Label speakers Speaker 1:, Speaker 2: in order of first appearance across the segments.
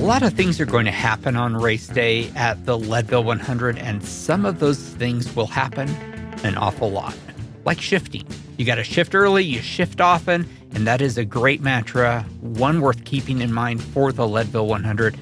Speaker 1: lot of things are going to happen on race day at the Leadville 100, and some of those things will happen an awful lot, like shifting. You got to shift early, you shift often, and that is a great mantra, one worth keeping in mind for the Leadville 100.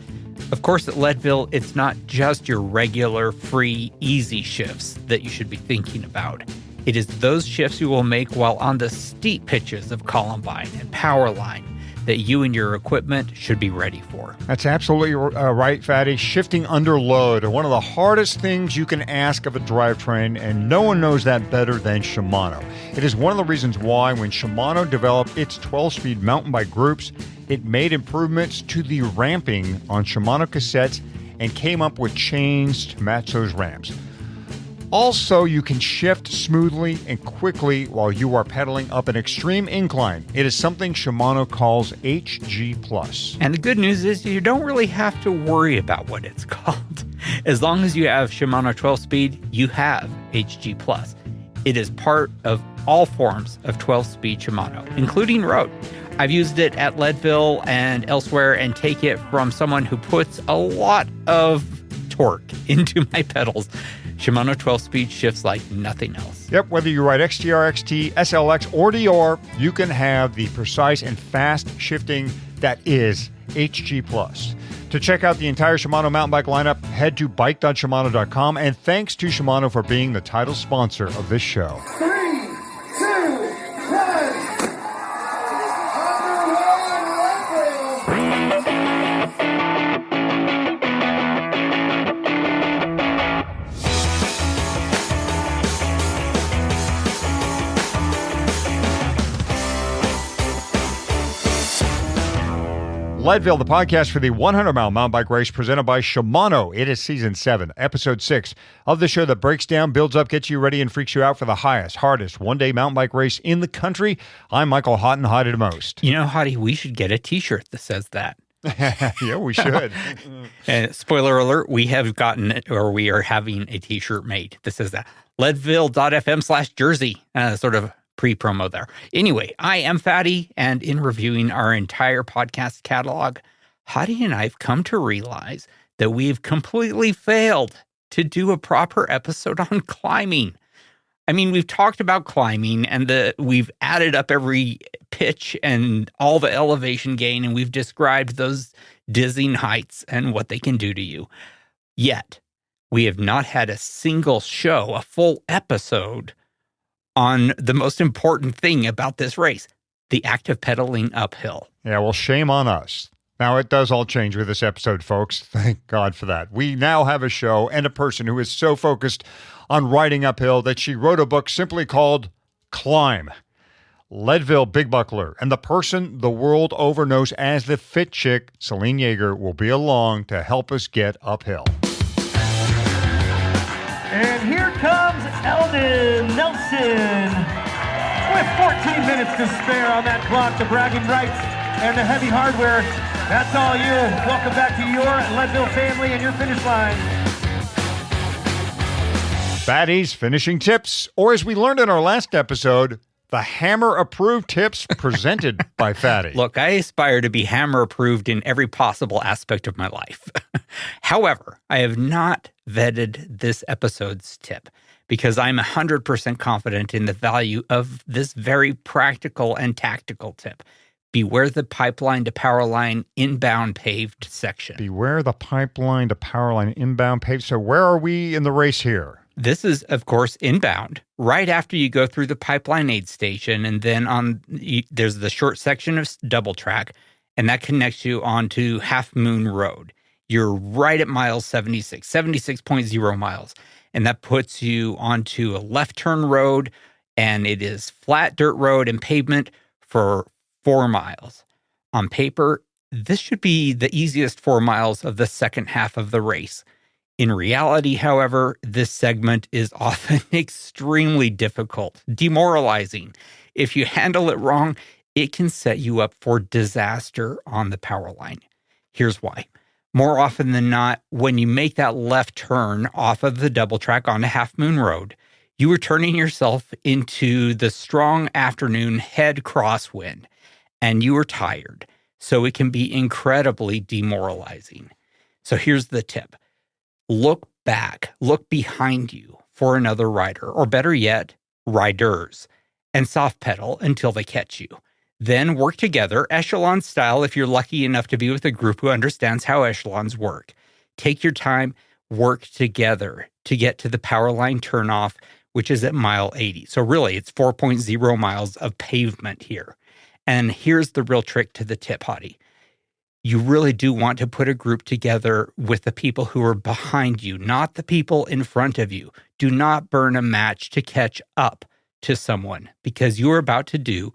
Speaker 1: Of course, at Leadville, it's not just your regular, free, easy shifts that you should be thinking about. It is those shifts you will make while on the steep pitches of columbine and powerline that you and your equipment should be ready for.
Speaker 2: That's absolutely right, Fatty. Shifting under load, one of the hardest things you can ask of a drivetrain, and no one knows that better than Shimano. It is one of the reasons why when Shimano developed its 12-speed mountain bike groups, it made improvements to the ramping on Shimano cassettes and came up with chains to match those ramps. Also, you can shift smoothly and quickly while you are pedaling up an extreme incline. It is something Shimano calls HG+.
Speaker 1: And the good news is you don't really have to worry about what it's called. As long as you have Shimano 12-speed, you have HG+. It is part of all forms of 12-speed Shimano, including road. I've used it at Leadville and elsewhere and take it from someone who puts a lot of torque into my pedals. Shimano 12-speed shifts like nothing else.
Speaker 2: Yep, whether you ride XTR, XT, SLX, or DR, you can have the precise and fast shifting that is HG+. To check out the entire Shimano mountain bike lineup, head to bike.shimano.com, and thanks to Shimano for being the title sponsor of this show.
Speaker 3: 3, 2, 1.
Speaker 2: Leadville, the podcast for the 100-mile mountain bike race presented by Shimano. It is Season 7, Episode 6 of the show that breaks down, builds up, gets you ready, and freaks you out for the highest, hardest one-day mountain bike race in the country. I'm Michael Houghton, Hottie to most.
Speaker 1: You know, Hottie, we should get a T-shirt that says that.
Speaker 2: Yeah, we should.
Speaker 1: And spoiler alert, we have gotten it, or we are having a T-shirt made that says that. Leadville.fm/jersey, sort of pre-promo there. Anyway, I am Fatty, and in reviewing our entire podcast catalog, Hottie and I have come to realize that we've completely failed to do a proper episode on climbing. I mean, we've talked about climbing, and we've added up every pitch and all the elevation gain, and we've described those dizzying heights and what they can do to you. Yet, we have not had a single show, a full episode, on the most important thing about this race, the act of pedaling uphill.
Speaker 2: Yeah, well, shame on us. Now, it does all change with this episode, folks. Thank God for that. We now have a show and a person who is so focused on riding uphill that she wrote a book simply called Climb. Leadville big buckler and the person the world over knows as the fit chick, Selene Yeager, will be along to help us get uphill.
Speaker 4: And here comes Eldon Nelson with 14 minutes to spare on that clock. The bragging rights and the heavy hardware, that's all you. Welcome back to your Leadville family and your finish line.
Speaker 2: Fatty's finishing tips, or as we learned in our last episode, the Hammer-approved tips presented by Fatty.
Speaker 1: Look, I aspire to be Hammer-approved in every possible aspect of my life. However, I have not vetted this episode's tip because I'm 100% confident in the value of this very practical and tactical tip. Beware the pipeline to powerline inbound paved section.
Speaker 2: Beware the pipeline to powerline inbound paved. So where are we in the race here?
Speaker 1: This is, of course, inbound, right after you go through the pipeline aid station, and then there's the short section of double track, and that connects you onto Half Moon Road. You're right at miles 76.0 miles, and that puts you onto a left turn road, and it is flat dirt road and pavement for 4 miles. On paper, this should be the easiest 4 miles of the second half of the race. In reality, however, this segment is often extremely difficult, demoralizing. If you handle it wrong, it can set you up for disaster on the power line. Here's why. More often than not, when you make that left turn off of the double track onto Half Moon Road, you are turning yourself into the strong afternoon head crosswind, and you are tired. so it can be incredibly demoralizing. So here's the tip. Look back, look behind you for another rider, or better yet, riders, and soft pedal until they catch you. Then work together, echelon style, if you're lucky enough to be with a group who understands how echelons work. Take your time, work together to get to the power line turnoff, which is at mile 80. So really, it's 4.0 miles of pavement here. And here's the real trick to the tip, Hottie. You really do want to put a group together with the people who are behind you, not the people in front of you. Do not burn a match to catch up to someone, because you're about to do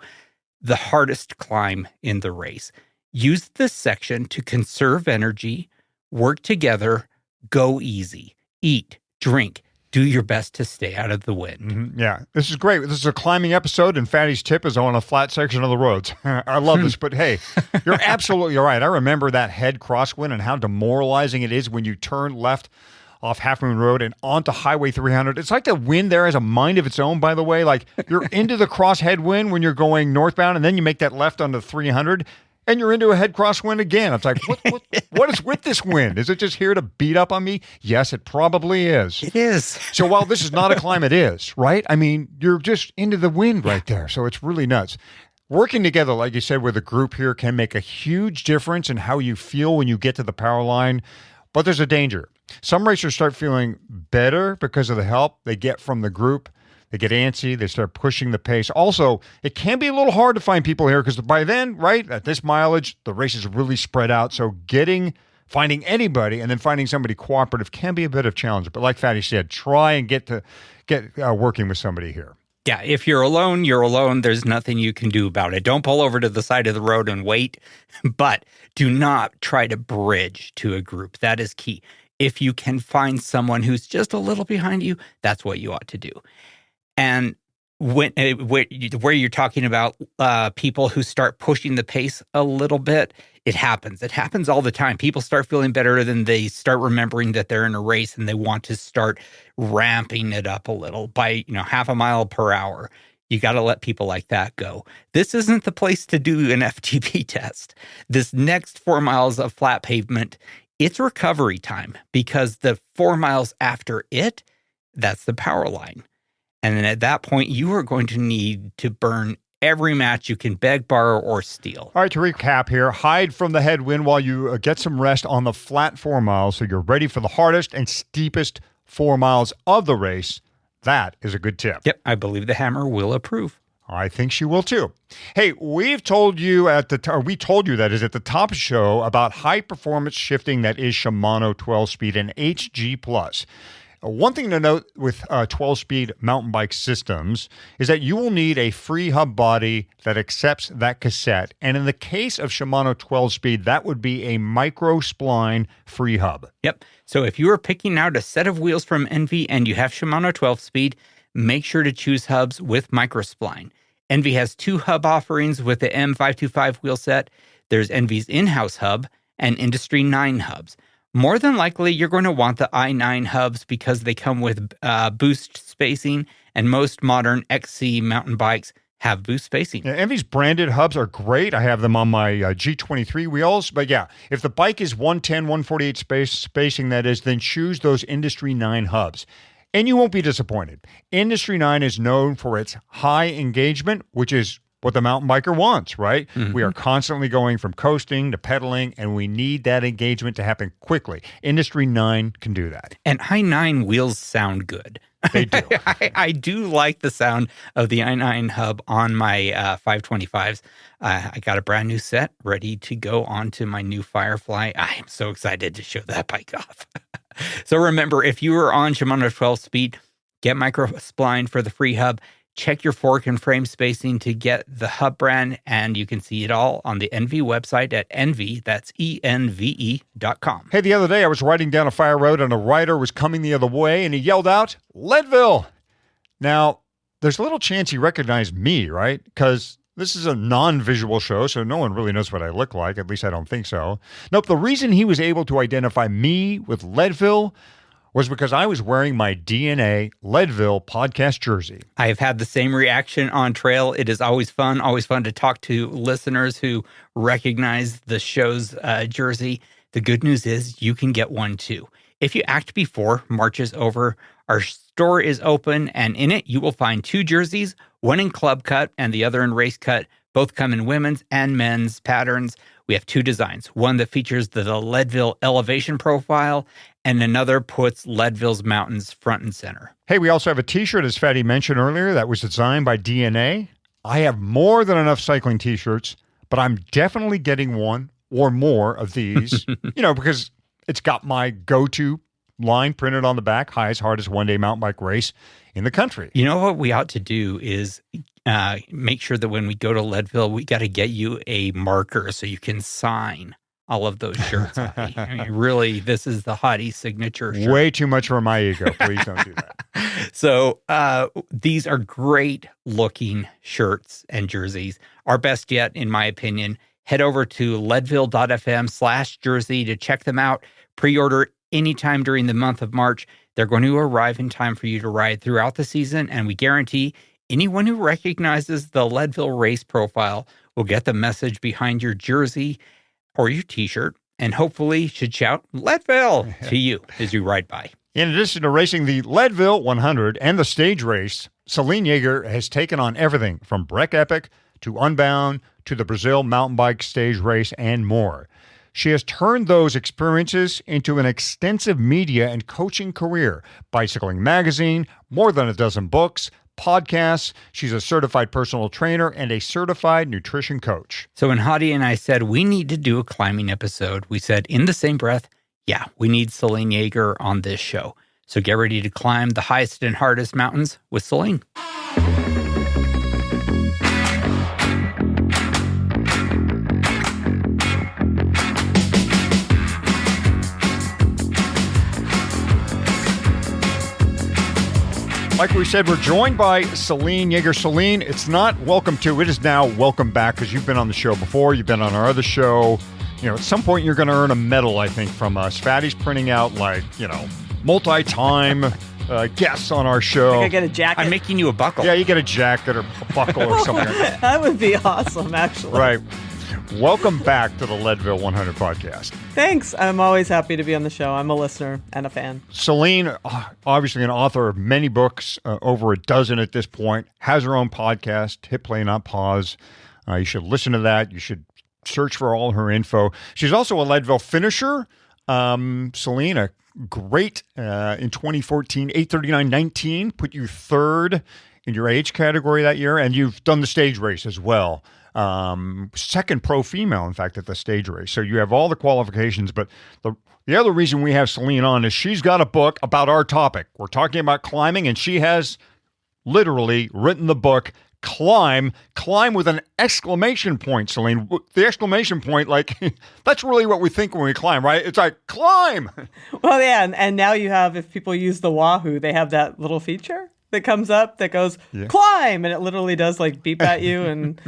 Speaker 1: the hardest climb in the race. Use this section to conserve energy, work together, go easy, eat, drink, do your best to stay out of the wind.
Speaker 2: Mm-hmm. Yeah, this is great. This is a climbing episode, and Fatty's tip is on a flat section of the roads. I love this, but hey, you're absolutely right. I remember that head crosswind and how demoralizing it is when you turn left off Half Moon Road and onto Highway 300. It's like the wind there has a mind of its own, by the way. Like, you're into the crosshead wind when you're going northbound, and then you make that left onto 300. And you're into a head crosswind again. It's like, what is with this wind? Is it just here to beat up on me? Yes, it probably is.
Speaker 1: It is.
Speaker 2: So while this is not a climb, it is, right? I mean, you're just into the wind right there. So it's really nuts. Working together, like you said, with a group here can make a huge difference in how you feel when you get to the power line. But there's a danger. Some racers start feeling better because of the help they get from the group. They get antsy. They start pushing the pace. Also, it can be a little hard to find people here because by then, right, at this mileage, the race is really spread out. So finding anybody and then finding somebody cooperative can be a bit of a challenge. But like Fatty said, try and get working with somebody here.
Speaker 1: Yeah, if you're alone, you're alone. There's nothing you can do about it. Don't pull over to the side of the road and wait, but do not try to bridge to a group. That is key. If you can find someone who's just a little behind you, that's what you ought to do. And where you're talking about people who start pushing the pace a little bit, it happens. It happens all the time. People start feeling better, then they start remembering that they're in a race and they want to start ramping it up a little by, half a mile per hour. You got to let people like that go. This isn't the place to do an FTP test. This next 4 miles of flat pavement, it's recovery time, because the 4 miles after it, that's the power line. And then at that point, you are going to need to burn every match you can beg, borrow, or steal.
Speaker 2: All right, to recap here, hide from the headwind while you get some rest on the flat 4 miles so you're ready for the hardest and steepest 4 miles of the race. That is a good tip.
Speaker 1: Yep, I believe the Hammer will approve.
Speaker 2: I think she will too. Hey, we told you that is at the top of the show about high performance shifting that is Shimano 12-speed and HG+. One thing to note with 12-speed mountain bike systems is that you will need a free hub body that accepts that cassette. And in the case of Shimano 12-speed, that would be a micro spline free hub.
Speaker 1: Yep. So if you are picking out a set of wheels from Envy and you have Shimano 12-speed, make sure to choose hubs with microspline. Envy has 2 hub offerings with the M525 wheel set. There's Envy's in-house hub and Industry 9 hubs. More than likely, you're going to want the i9 hubs because they come with boost spacing, and most modern XC mountain bikes have boost spacing.
Speaker 2: Yeah, Envy's branded hubs are great. I have them on my G23 wheels. But yeah, if the bike is 110, 148 spacing, that is, then choose those Industry 9 hubs. And you won't be disappointed. Industry 9 is known for its high engagement, which is what the mountain biker wants, right? Mm-hmm. We are constantly going from coasting to pedaling, and we need that engagement to happen quickly. Industry 9 can do that.
Speaker 1: And i9 wheels sound good.
Speaker 2: They do.
Speaker 1: I do like the sound of the i9 hub on my 525s. I got a brand new set ready to go onto my new Firefly. I am so excited to show that bike off. So remember, if you are on Shimano 12-speed, get microspline for the free hub. Check your fork and frame spacing to get the hub brand, and you can see it all on the Envy website at envy, that's ENVE.com.
Speaker 2: Hey, the other day I was riding down a fire road and a rider was coming the other way and he yelled out, "Leadville!" Now, there's little chance he recognized me, right? Because this is a non-visual show, so no one really knows what I look like. At least I don't think so. Nope, the reason he was able to identify me with Leadville was because I was wearing my DNA Leadville podcast jersey.
Speaker 1: I have had the same reaction on trail. It is always fun to talk to listeners who recognize the show's jersey. The good news is you can get one too. If you act before March is over, our store is open, and in it you will find 2 jerseys, one in club cut and the other in race cut. Both come in women's and men's patterns. We have 2 designs, one that features the Leadville elevation profile, and another puts Leadville's mountains front and center.
Speaker 2: Hey, we also have a t-shirt, as Fatty mentioned earlier, that was designed by DNA. I have more than enough cycling t-shirts, but I'm definitely getting one or more of these, because it's got my go-to line printed on the back, highest, hardest one-day mountain bike race in the country.
Speaker 1: You know what we ought to do is make sure that when we go to Leadville, we got to get you a marker so you can sign all of those shirts. I mean, really, this is the Hottie signature shirt.
Speaker 2: Way too much for my ego. Please don't do that.
Speaker 1: So these are great looking shirts and jerseys. Our best yet, in my opinion. Head over to leadville.fm/jersey to check them out. Pre-order anytime during the month of March. They're going to arrive in time for you to ride throughout the season, and we guarantee anyone who recognizes the Leadville race profile will get the message behind your jersey or your t-shirt, and hopefully should shout Leadville to you as you ride by.
Speaker 2: In addition to racing the Leadville 100 and the stage race, Selene Yeager has taken on everything from Breck Epic to Unbound to the Brazil mountain bike stage race and more. She has turned those experiences into an extensive media and coaching career. Bicycling Magazine, more than a dozen books, podcasts. She's a certified personal trainer and a certified nutrition coach.
Speaker 1: So when Hottie and I said we need to do a climbing episode, we said in the same breath, yeah, we need Selene Yeager on this show. So get ready to climb the highest and hardest mountains with Selene.
Speaker 2: Like we said, we're joined by Selene Yeager. Selene, it's not welcome to, it is now welcome back, because you've been on the show before. You've been on our other show. At some point you're going to earn a medal, I think, from us. Fatty's printing out, multi-time guests on our show.
Speaker 3: I get a jacket.
Speaker 1: I'm making you a buckle.
Speaker 2: Yeah, you get a jacket or a buckle or something.
Speaker 3: That would be awesome, actually.
Speaker 2: Right. Welcome back to the Leadville 100 podcast.
Speaker 3: Thanks. I'm always happy to be on the show. I'm a listener and a fan.
Speaker 2: Selene, obviously an author of many books, over a dozen at this point, has her own podcast, Hit Play Not Pause. You should listen to that. You should search for all her info. She's also a Leadville finisher. Selene, a great, in 2014, 8:39.19, put you third in your age category that year, and you've done the stage race as well. Second pro female, in fact, at the stage race. So you have all the qualifications, but the other reason we have Selene on is she's got a book about our topic. We're talking about climbing, and she has literally written the book, Climb with an exclamation point, Selene. The exclamation point, that's really what we think when we climb, right? It's like, climb!
Speaker 3: Well, yeah, and now you have, if people use the Wahoo, they have that little feature that comes up that goes, climb! And it literally does, beep at you and...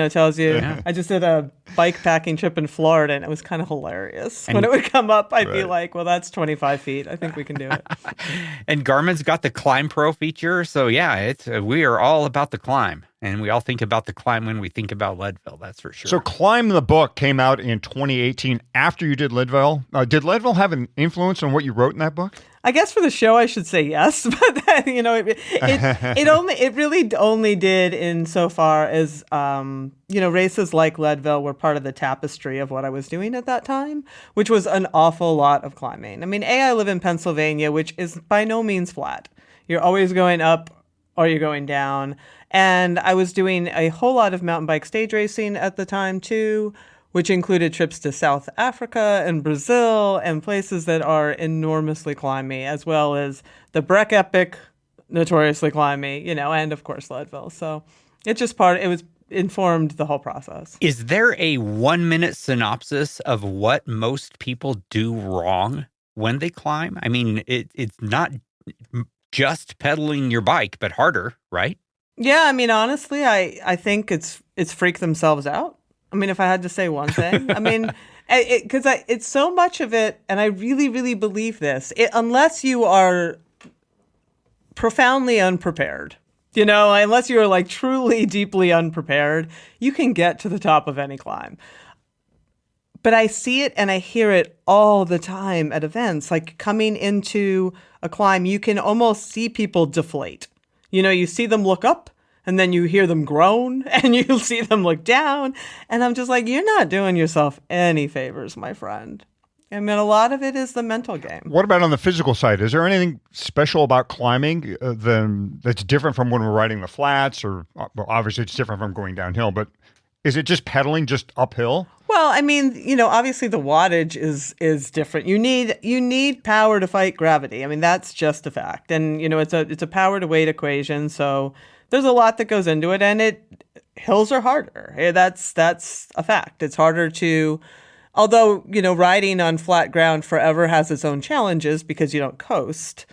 Speaker 3: tells you. Yeah. I just did a bike packing trip in Florida, and it was kind of hilarious. When it would come up, I'd be like, well, that's 25 feet. I think we can do it.
Speaker 1: And Garmin's got the Climb Pro feature. So, yeah, we are all about the climb. And we all think about the climb when we think about Leadville, that's for sure.
Speaker 2: So Climb the book came out in 2018 after you did Leadville. Did Leadville have an influence on what you wrote in that book?
Speaker 3: I guess for the show, I should say yes, but then, it really only did insofar as, races like Leadville were part of the tapestry of what I was doing at that time, which was an awful lot of climbing. I mean, I live in Pennsylvania, which is by no means flat. You're always going up or you're going down. And I was doing a whole lot of mountain bike stage racing at the time too, which included trips to South Africa and Brazil and places that are enormously climby, as well as the Breck Epic, notoriously climby, and of course Leadville. So it's just it was informed the whole process.
Speaker 1: Is there a 1-minute synopsis of what most people do wrong when they climb? I mean, it's not just pedaling your bike, but harder, right?
Speaker 3: Yeah, I mean, honestly, I think it's freak themselves out. I mean, if I had to say one thing, I mean, Because it's so much of it, and I really, really believe this, unless you are profoundly unprepared, unless you're like truly deeply unprepared, you can get to the top of any climb. But I see it and I hear it all the time at events. Like coming into a climb, you can almost see people deflate. You see them look up and then you hear them groan and you see them look down. And I'm just like, you're not doing yourself any favors, my friend. I mean, a lot of it is the mental game.
Speaker 2: What about on the physical side? Is there anything special about climbing that's different from when we're riding the flats? Or well, obviously it's different from going downhill, but is it just pedaling just uphill?
Speaker 3: Well, I mean, obviously the wattage is different. You need power to fight gravity. I mean, that's just a fact. And it's a power to weight equation. So there's a lot that goes into it, and hills are harder. That's a fact. It's harder to, although riding on flat ground forever has its own challenges because you don't coast.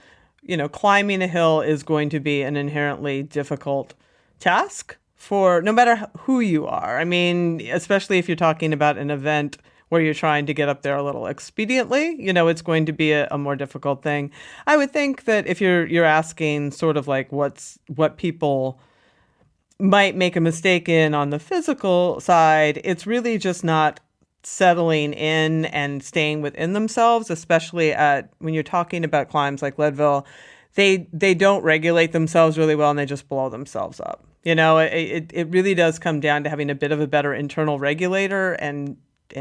Speaker 3: Climbing a hill is going to be an inherently difficult task for no matter who you are. I mean, especially if you're talking about an event where you're trying to get up there a little expediently, it's going to be a more difficult thing. I would think that if you're asking sort of like what people might make a mistake in on the physical side, it's really just not settling in and staying within themselves, especially when you're talking about climbs like Leadville. They don't regulate themselves really well and they just blow themselves up. It really does come down to having a bit of a better internal regulator and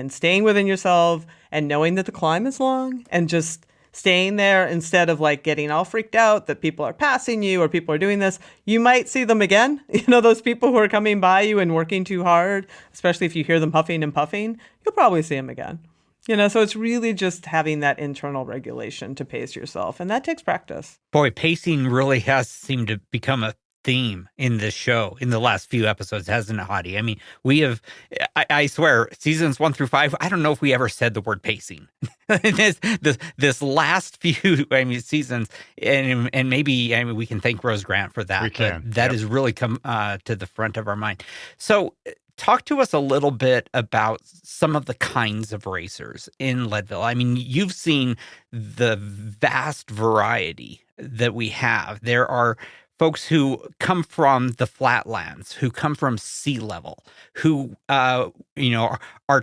Speaker 3: staying within yourself and knowing that the climb is long and just staying there instead of like getting all freaked out that people are passing you or people are doing this. You might see them again. Those people who are coming by you and working too hard, especially if you hear them huffing and puffing, you'll probably see them again. So it's really just having that internal regulation to pace yourself. And that takes practice.
Speaker 1: Boy, pacing really has seemed to become a theme in this show in the last few episodes, hasn't it, Hadi? I mean, we have, I swear, seasons 1 through 5, I don't know if we ever said the word pacing. this last few, seasons, and maybe, we can thank Rose Grant for that.
Speaker 2: We can.
Speaker 1: That has really come to the front of our mind. So talk to us a little bit about some of the kinds of racers in Leadville. I mean, you've seen the vast variety that we have. There are folks who come from the flatlands, who come from sea level, who, are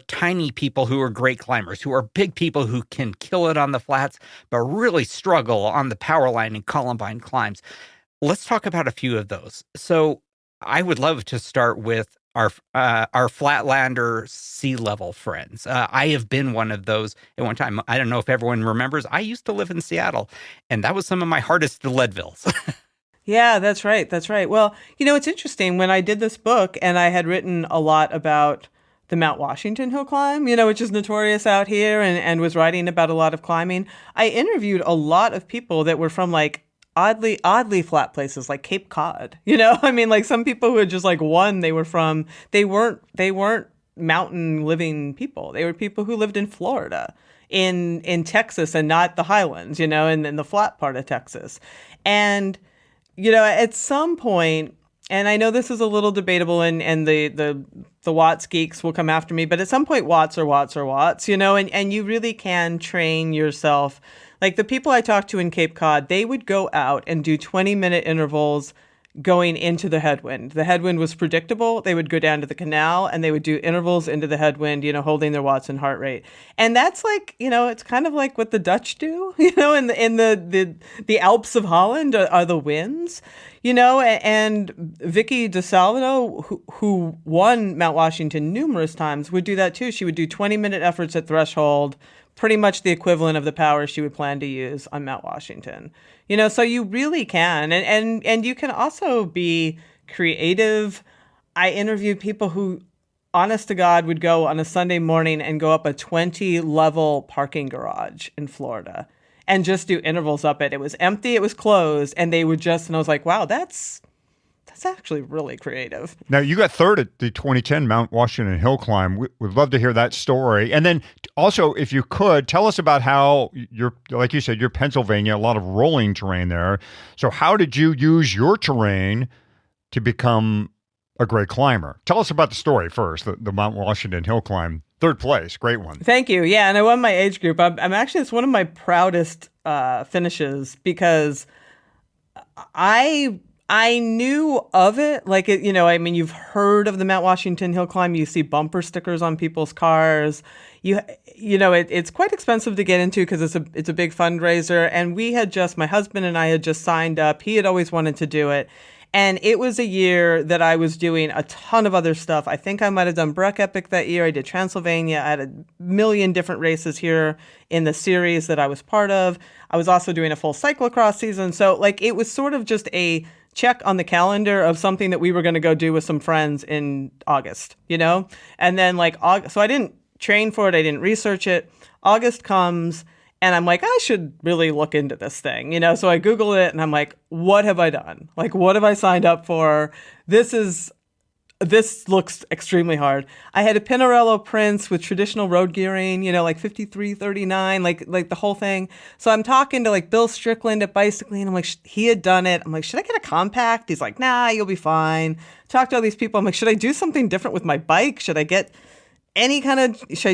Speaker 1: tiny people who are great climbers, who are big people who can kill it on the flats, but really struggle on the powerline and columbine climbs. Let's talk about a few of those. So I would love to start with our flatlander sea level friends. I have been one of those at one time. I don't know if everyone remembers. I used to live in Seattle, and that was some of my hardest Leadvilles.
Speaker 3: Yeah, that's right. That's right. Well, it's interesting. When I did this book and I had written a lot about the Mount Washington hill climb, which is notorious out here and was writing about a lot of climbing, I interviewed a lot of people that were from like oddly flat places like Cape Cod. Like some people who had just like they weren't mountain living people. They were people who lived in Florida, in Texas, and not the highlands, in the flat part of Texas. And at some point, and I know this is a little debatable, and the Watts geeks will come after me, but at some point, Watts are Watts, and you really can train yourself. Like the people I talked to in Cape Cod, they would go out and do 20-minute intervals going into the headwind. The headwind was predictable. They would go down to the canal and they would do intervals into the headwind, holding their watts and heart rate. And that's like, it's kind of like what the Dutch do, in the Alps of Holland are the winds, and Vicky DeSalvino, who won Mount Washington numerous times, would do that too. She would do 20-minute efforts at threshold, pretty much the equivalent of the power she would plan to use on Mount Washington. So you really can. And you can also be creative. I interviewed people who, honest to God, would go on a Sunday morning and go up a 20-level parking garage in Florida and just do intervals up it. It was empty, it was closed, and they would just, and I was like, wow, that's actually really creative.
Speaker 2: Now, you got third at the 2010 Mount Washington Hill Climb. We'd love to hear that story. And then also, if you could, tell us about how like you said, you're Pennsylvania, a lot of rolling terrain there. So how did you use your terrain to become a great climber? Tell us about the story first, the Mount Washington Hill Climb, Third place, great one.
Speaker 3: Thank you. Yeah, and I won my age group. I'm actually, it's one of my proudest finishes because I knew of it. Like, it, I mean, you've heard of the Mount Washington Hill Climb. You see bumper stickers on people's cars. It's quite expensive to get into because it's a big fundraiser. And my husband and I had just signed up. He had always wanted to do it. And it was a year that I was doing a ton of other stuff. I think I might have done Breck Epic that year. I did Transylvania. I had a million different races here in the series that I was part of. I was also doing a full cyclocross season. So it was sort of just a check on the calendar of something that we were going to go do with some friends in August, And then August, so I didn't train for it. I didn't research it. August comes and I'm like, I should really look into this thing, So I Googled it and I'm like, what have I done? What have I signed up for? This looks extremely hard. I had a Pinarello Prince with traditional road gearing, 5339, like the whole thing. So I'm talking to Bill Strickland at Bicycling. And I'm like, he had done it. I'm like, should I get a compact? He's like, nah, you'll be fine. Talk to all these people. I'm like, should I do something different with my bike? Should I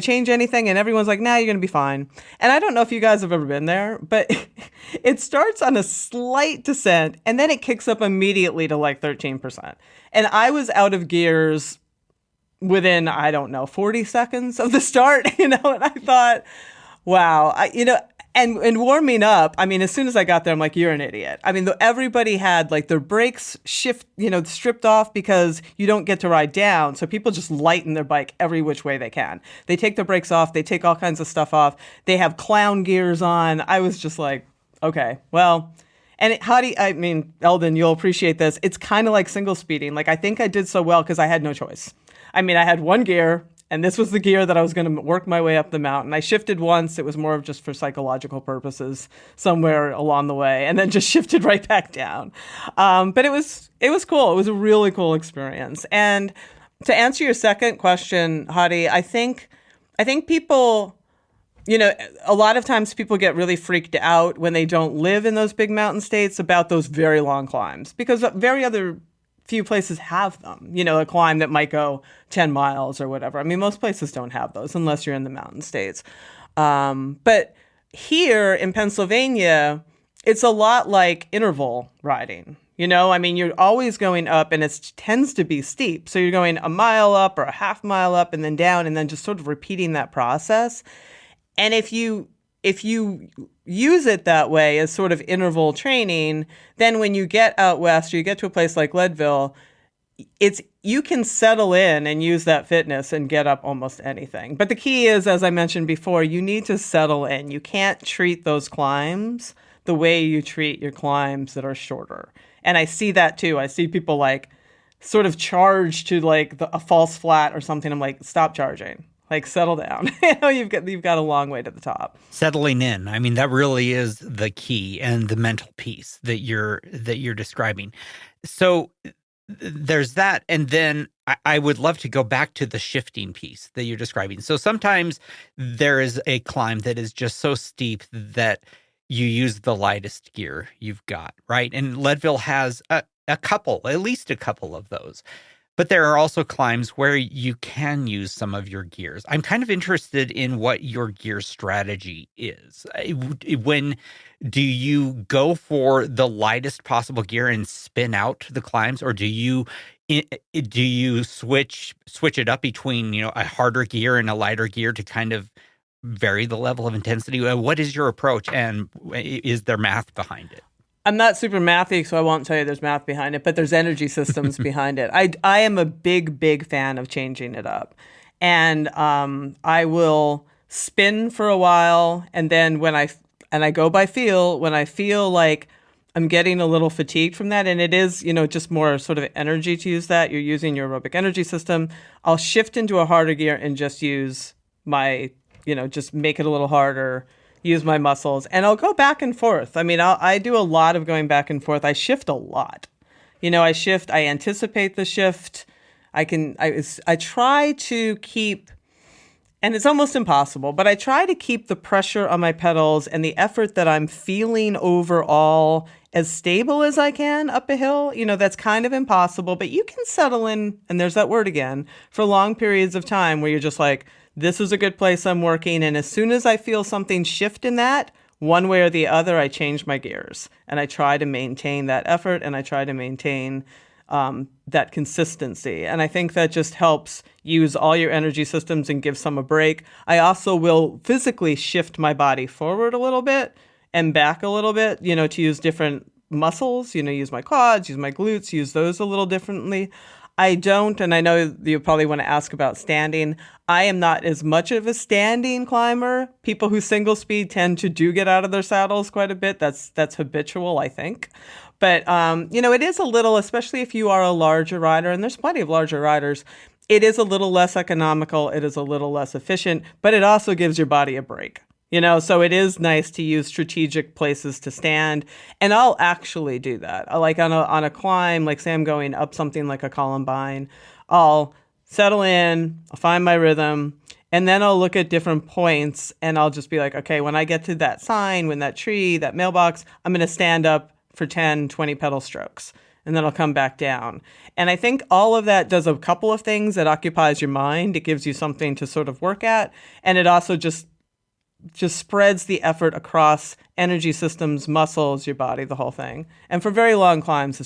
Speaker 3: change anything? And everyone's like, nah, you're going to be fine. And I don't know if you guys have ever been there, but it starts on a slight descent and then it kicks up immediately to 13%. And I was out of gears within, 40 seconds of the start, and I thought, wow, and warming up, as soon as I got there, I'm like, you're an idiot. Everybody had their brakes stripped off because you don't get to ride down. So people just lighten their bike every which way they can. They take their brakes off. They take all kinds of stuff off. They have clown gears on. I was just like, okay, well, and Eldon, you'll appreciate this. It's kind of like single speeding. I think I did so well because I had no choice. I had one gear. And this was the gear that I was going to work my way up the mountain. I shifted once. It was more of just for psychological purposes somewhere along the way, and then just shifted right back down. But it was cool. It was a really cool experience. And to answer your second question, Hadi, I think people, a lot of times people get really freaked out when they don't live in those big mountain states about those very long climbs because few places have them, a climb that might go 10 miles or whatever. Most places don't have those unless you're in the mountain states. But here in Pennsylvania, it's a lot like interval riding. You're always going up and it tends to be steep. So you're going a mile up or a half mile up and then down and then just sort of repeating that process. And if you use it that way as sort of interval training, then when you get out west or you get to a place like Leadville, you can settle in and use that fitness and get up almost anything. But the key is, as I mentioned before, you need to settle in. You can't treat those climbs the way you treat your climbs that are shorter. And I see that too. I see people sort of charge to a false flat or something. I'm like, stop charging. Settle down. You've got a long way to the top.
Speaker 1: Settling in. That really is the key and the mental piece that you're describing. So there's that. And then I would love to go back to the shifting piece that you're describing. So sometimes there is a climb that is just so steep that you use the lightest gear you've got, right? And Leadville has at least a couple of those. But there are also climbs where you can use some of your gears. I'm kind of interested in what your gear strategy is. When do you go for the lightest possible gear and spin out the climbs, or do you switch it up between a harder gear and a lighter gear to kind of vary the level of intensity? What is your approach, and is there math behind it?
Speaker 3: I'm not super mathy, so I won't tell you there's math behind it, but there's energy systems behind it. I am a big fan of changing it up. And I will spin for a while, and then when I go by feel, when I feel like I'm getting a little fatigued from that, and it is, just more sort of energy to use that, you're using your aerobic energy system, I'll shift into a harder gear and just use my, just make it a little harder, use my muscles, and I'll go back and forth. I do a lot of going back and forth. I shift a lot. I shift, I anticipate the shift. I try to keep, and it's almost impossible, but I try to keep the pressure on my pedals and the effort that I'm feeling overall as stable as I can up a hill. That's kind of impossible, but you can settle in, and there's that word again, for long periods of time where you're just this is a good place I'm working. And as soon as I feel something shift in that, one way or the other, I change my gears and I try to maintain that effort and I try to maintain that consistency. And I think that just helps use all your energy systems and give some a break. I also will physically shift my body forward a little bit and back a little bit, to use different muscles, use my quads, use my glutes, use those a little differently. I don't, and I know you probably want to ask about standing. I am not as much of a standing climber. People who single speed tend to do get out of their saddles quite a bit. That's habitual, I think. But, it is a little, especially if you are a larger rider, and there's plenty of larger riders, it is a little less economical. It is a little less efficient, but it also gives your body a break. So it is nice to use strategic places to stand. And I'll actually do that. Like on a climb, like say I'm going up something like a columbine, I'll settle in, I'll find my rhythm, and then I'll look at different points and I'll just be like, okay, when I get to that sign, when that tree, that mailbox, I'm going to stand up for 10, 20 pedal strokes. And then I'll come back down. And I think all of that does a couple of things. It occupies your mind. It gives you something to sort of work at. And it also just spreads the effort across energy systems, muscles, your body, the whole thing. And for very long climbs,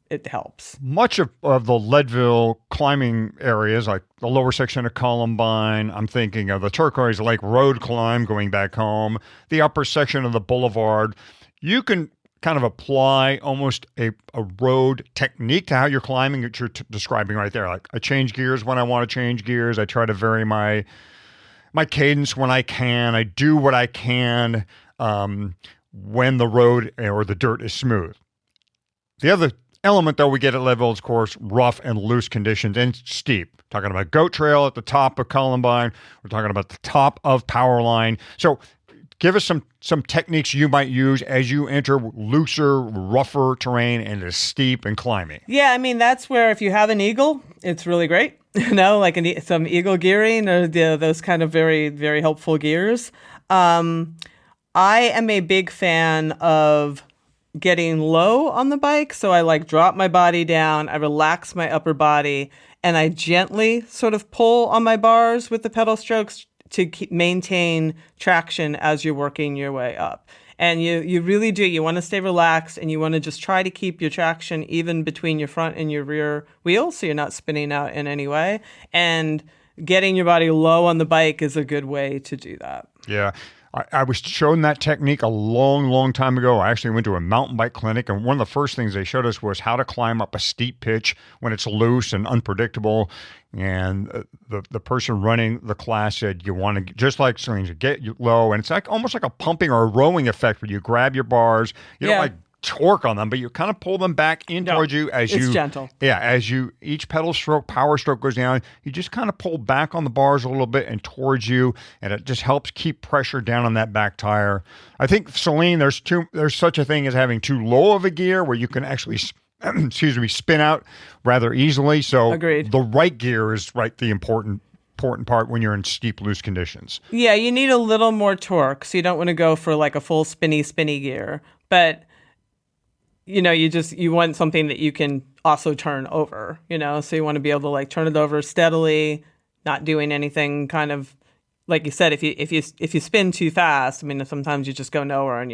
Speaker 3: it helps.
Speaker 2: Much of the Leadville climbing areas, like the lower section of Columbine, I'm thinking of the Turquoise Lake Road climb going back home, the upper section of the Boulevard, you can kind of apply almost a road technique to how you're climbing that you're describing right there. Like I change gears when I want to change gears. I try to vary my cadence when I can. I do what I can when the road or the dirt is smooth. The other element, though, we get at Leadville is, of course, rough and loose conditions and steep. Talking about Goat Trail at the top of Columbine. We're talking about the top of Powerline. So give us some techniques you might use as you enter looser, rougher terrain and is steep and climbing.
Speaker 3: Yeah, I mean, that's where if you have an eagle, it's really great. Like some eagle gearing or those kind of very, very helpful gears. I am a big fan of getting low on the bike. So I drop my body down, I relax my upper body, and I gently sort of pull on my bars with the pedal strokes to maintain traction as you're working your way up. And you really do. You want to stay relaxed and you want to just try to keep your traction even between your front and your rear wheels so you're not spinning out in any way. And getting your body low on the bike is a good way to do that.
Speaker 2: Yeah. I was shown that technique a long, long time ago. I actually went to a mountain bike clinic, and one of the first things they showed us was how to climb up a steep pitch when it's loose and unpredictable. And the person running the class said, you want to, just like Selene, get low. And it's almost like a pumping or a rowing effect where you grab your bars. You don't torque on them, but you kind of pull them back in towards you as
Speaker 3: it's gentle.
Speaker 2: Yeah, as each pedal stroke, power stroke goes down, you just kind of pull back on the bars a little bit and towards you, and it just helps keep pressure down on that back tire. I think, Selene, there's such a thing as having too low of a gear where you can actually spin out rather easily. So
Speaker 3: Agreed.
Speaker 2: The right gear is the important part when you're in steep, loose conditions.
Speaker 3: Yeah, you need a little more torque, so you don't want to go for like a full spinny gear, but you want something that you can also turn over, so you want to be able to turn it over steadily, not doing anything kind of, like you said, if you spin too fast, I mean, sometimes you just go nowhere and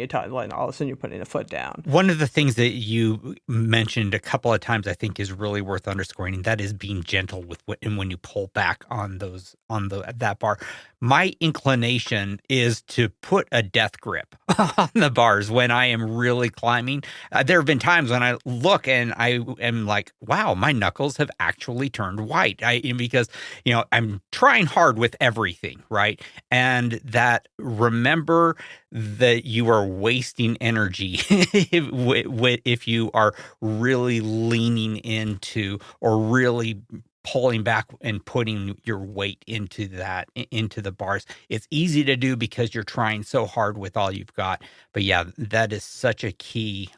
Speaker 3: all of a sudden you're putting a foot down.
Speaker 1: One of the things that you mentioned a couple of times I think is really worth underscoring, and that is being gentle when you pull back on that bar. My inclination is to put a death grip on the bars when I am really climbing. There have been times when I look and I am like, wow, my knuckles have actually turned white. Because I'm trying hard with everything, right? And that remember that you are wasting energy if you are really leaning into or really pulling back and putting your weight into the bars. It's easy to do because you're trying so hard with all you've got. But yeah, that is such a key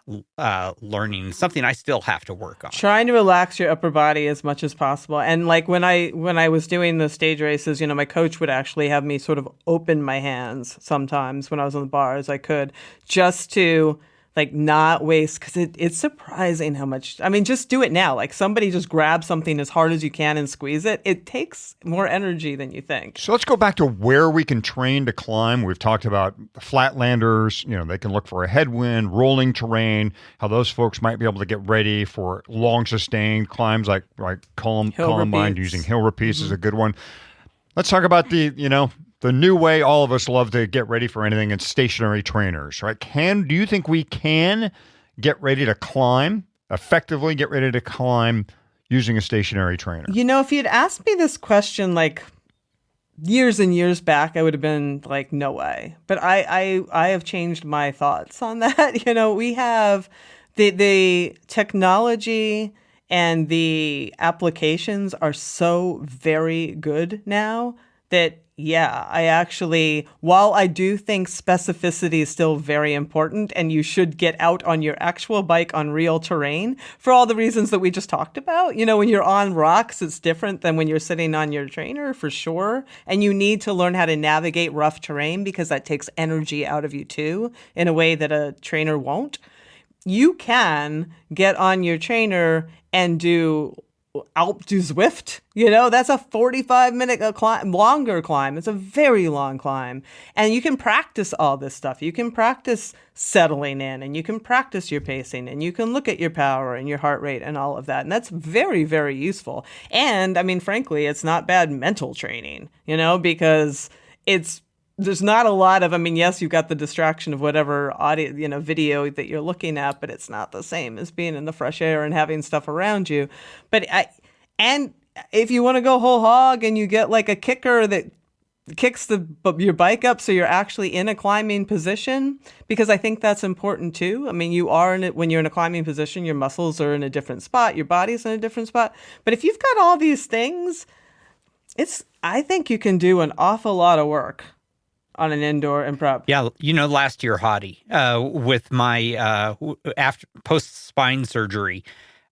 Speaker 1: learning, something I still have to work on.
Speaker 3: Trying to relax your upper body as much as possible. And when I was doing the stage races, my coach would actually have me sort of open my hands sometimes when I was on the bars. I could just to like not waste, because it's surprising how much, I mean, just do it now. Like somebody just grab something as hard as you can and squeeze it. It takes more energy than you think.
Speaker 2: So let's go back to where we can train to climb. We've talked about the flatlanders, they can look for a headwind, rolling terrain, how those folks might be able to get ready for long sustained climbs like columbine, using hill repeats is a good one. Let's talk about the new way all of us love to get ready for anything, and stationary trainers, right? Do you think we can get ready to climb, effectively get ready to climb using a stationary trainer?
Speaker 3: If you'd asked me this question like years and years back, I would have been like, no way. But I have changed my thoughts on that. We have the technology and the applications are so very good now that, yeah, I actually, while I do think specificity is still very important and you should get out on your actual bike on real terrain for all the reasons that we just talked about. When you're on rocks, it's different than when you're sitting on your trainer, for sure. And you need to learn how to navigate rough terrain because that takes energy out of you too, in a way that a trainer won't. You can get on your trainer and do Alp du Zwift. That's a 45-minute climb, longer climb. It's a very long climb. And you can practice all this stuff. You can practice settling in, and you can practice your pacing, and you can look at your power and your heart rate and all of that. And that's very, very useful. And I mean, frankly, it's not bad mental training, because there's not a lot of, yes, you've got the distraction of whatever audio, video that you're looking at, but it's not the same as being in the fresh air and having stuff around you. And if you want to go whole hog and you get like a kicker that kicks your bike up so you're actually in a climbing position, because I think that's important too. You are in it when you're in a climbing position, your muscles are in a different spot, your body's in a different spot. But if you've got all these things, I think you can do an awful lot of work on an indoor and prep.
Speaker 1: Yeah, last year, Hottie, with my after post spine surgery,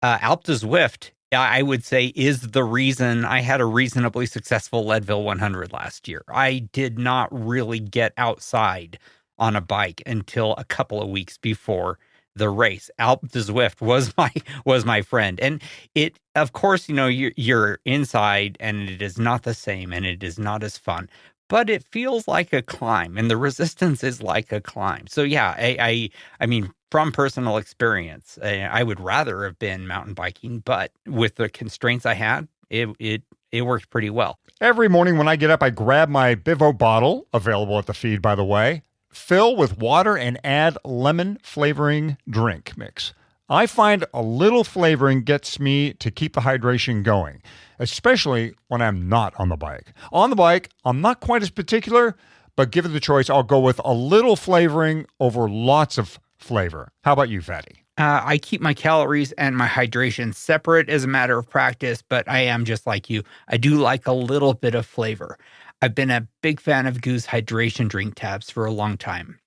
Speaker 1: Alp du Zwift, I would say, is the reason I had a reasonably successful Leadville 100 last year. I did not really get outside on a bike until a couple of weeks before the race. Alp du Zwift was my friend, and it, of course, you're inside, and it is not the same, and it is not as fun. But it feels like a climb, and the resistance is like a climb. So yeah, I mean, from personal experience, I would rather have been mountain biking, but with the constraints I had, it worked pretty well.
Speaker 2: Every morning when I get up, I grab my Bivo bottle, available at the feed, by the way, fill with water and add lemon flavoring drink mix. I find a little flavoring gets me to keep the hydration going, especially when I'm not on the bike. On the bike, I'm not quite as particular, but given the choice, I'll go with a little flavoring over lots of flavor. How about you, Fatty?
Speaker 1: I keep my calories and my hydration separate as a matter of practice, but I am just like you. I do like a little bit of flavor. I've been a big fan of Goose hydration drink tabs for a long time.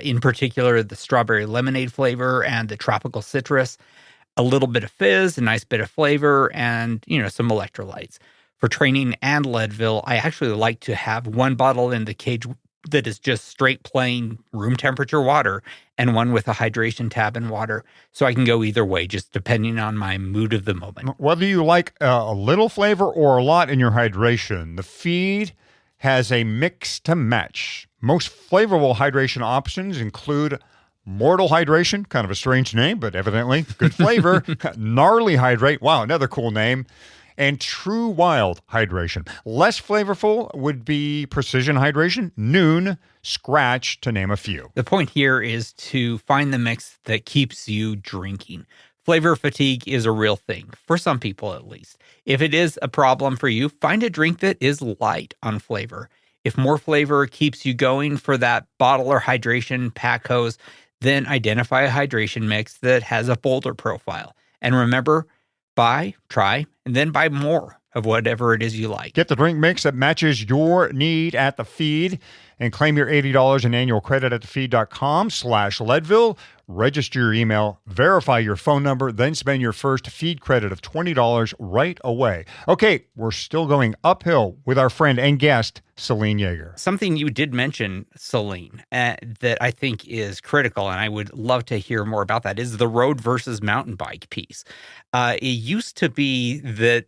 Speaker 1: In particular, the strawberry lemonade flavor and the tropical citrus, a little bit of fizz, a nice bit of flavor, and, some electrolytes. For training and Leadville, I actually like to have one bottle in the cage that is just straight plain room temperature water and one with a hydration tab and water. So I can go either way, just depending on my mood of the moment.
Speaker 2: Whether you like a little flavor or a lot in your hydration, the feed has a mix to match. Most flavorful hydration options include Mortal Hydration, kind of a strange name, but evidently good flavor. Gnarly Hydrate, wow, another cool name. And True Wild Hydration. Less flavorful would be Precision Hydration, Noon, Scratch, to name a few.
Speaker 1: The point here is to find the mix that keeps you drinking. Flavor fatigue is a real thing, for some people at least. If it is a problem for you, find a drink that is light on flavor. If more flavor keeps you going for that bottle or hydration pack hose, then identify a hydration mix that has a bolder profile. And remember, buy, try, and then buy more of whatever it is you like.
Speaker 2: Get the drink mix that matches your need at the feed. and claim your $80 in annual credit at thefeed.com/Leadville. Register your email, verify your phone number, then spend your first feed credit of $20 right away. Okay, we're still going uphill with our friend and guest, Selene Yeager.
Speaker 1: Something you did mention, Selene, that I think is critical, and I would love to hear more about that, is the road versus mountain bike piece. It used to be that,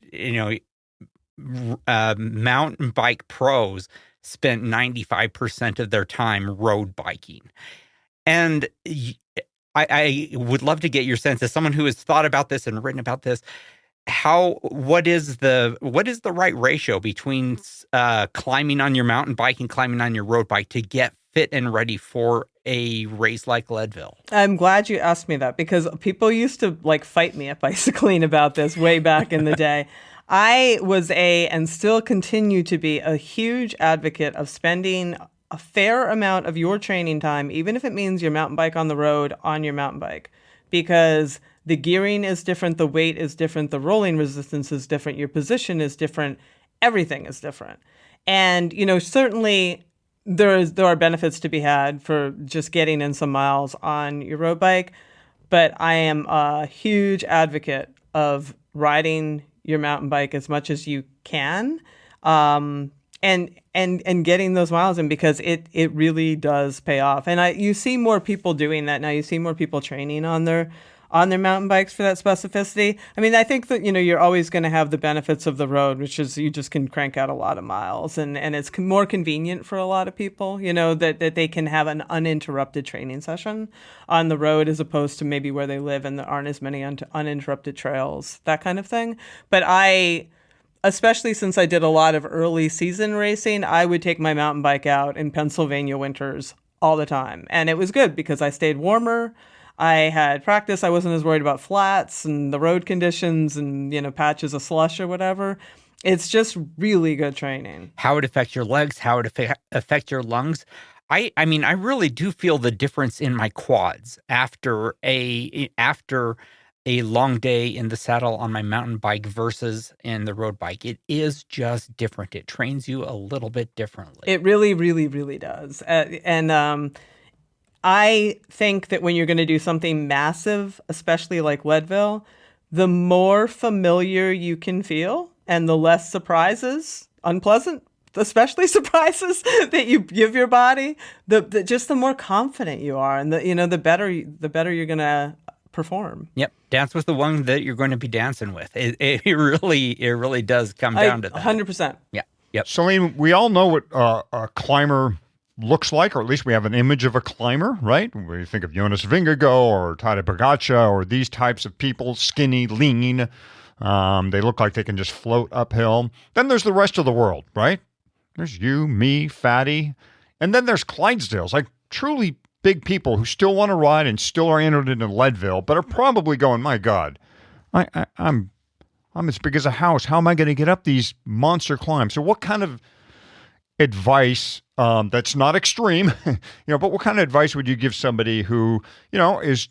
Speaker 1: mountain bike pros spent 95% of their time road biking. And I would love to get your sense, as someone who has thought about this and written about this, what is the right ratio between climbing on your mountain bike and climbing on your road bike to get fit and ready for a race like Leadville?
Speaker 3: I'm glad you asked me that, because people used to fight me at Bicycling about this way back in the day. I was and still continue to be a huge advocate of spending a fair amount of your training time, even if it means your mountain bike on the road, on your mountain bike, because the gearing is different, the weight is different, the rolling resistance is different, your position is different, everything is different. And, certainly there are benefits to be had for just getting in some miles on your road bike, but I am a huge advocate of riding your mountain bike as much as you can, and getting those miles in, because it really does pay off. And you see more people doing that now. You see more people training on their mountain bikes for that specificity. I mean, I think that, you're always going to have the benefits of the road, which is you just can crank out a lot of miles, and it's more convenient for a lot of people, that they can have an uninterrupted training session on the road, as opposed to maybe where they live and there aren't as many uninterrupted trails, that kind of thing. But especially since I did a lot of early season racing, I would take my mountain bike out in Pennsylvania winters all the time. And it was good because I stayed warmer. I had practice. I wasn't as worried about flats and the road conditions and, patches of slush or whatever. It's just really good training. How
Speaker 1: it affects your legs, how it affect your lungs. I mean, I really do feel the difference in my quads after a long day in the saddle on my mountain bike versus in the road bike. It is just different. It trains you a little bit differently.
Speaker 3: It really, really, really does. I think that when you're going to do something massive, especially like Leadville, the more familiar you can feel and the less surprises, unpleasant, especially surprises that you give your body, just the more confident you are, and the better you're going to perform.
Speaker 1: Yep. Dance with the one that you're going to be dancing with. It really does come down to that.
Speaker 3: 100%.
Speaker 1: Yeah. Yep.
Speaker 2: Selene, we all know what a climber looks like, or at least we have an image of a climber, right? We think of Jonas Vingegaard or Tadej Pogačar or these types of people, skinny, lean. They look like they can just float uphill. Then there's the rest of the world, right? There's you, me, fatty. And then there's Clydesdales, like truly big people who still want to ride and still are entered into Leadville, but are probably going, my God, I'm as big as a house. How am I going to get up these monster climbs? So what kind of advice, that's not extreme, but what kind of advice would you give somebody who, is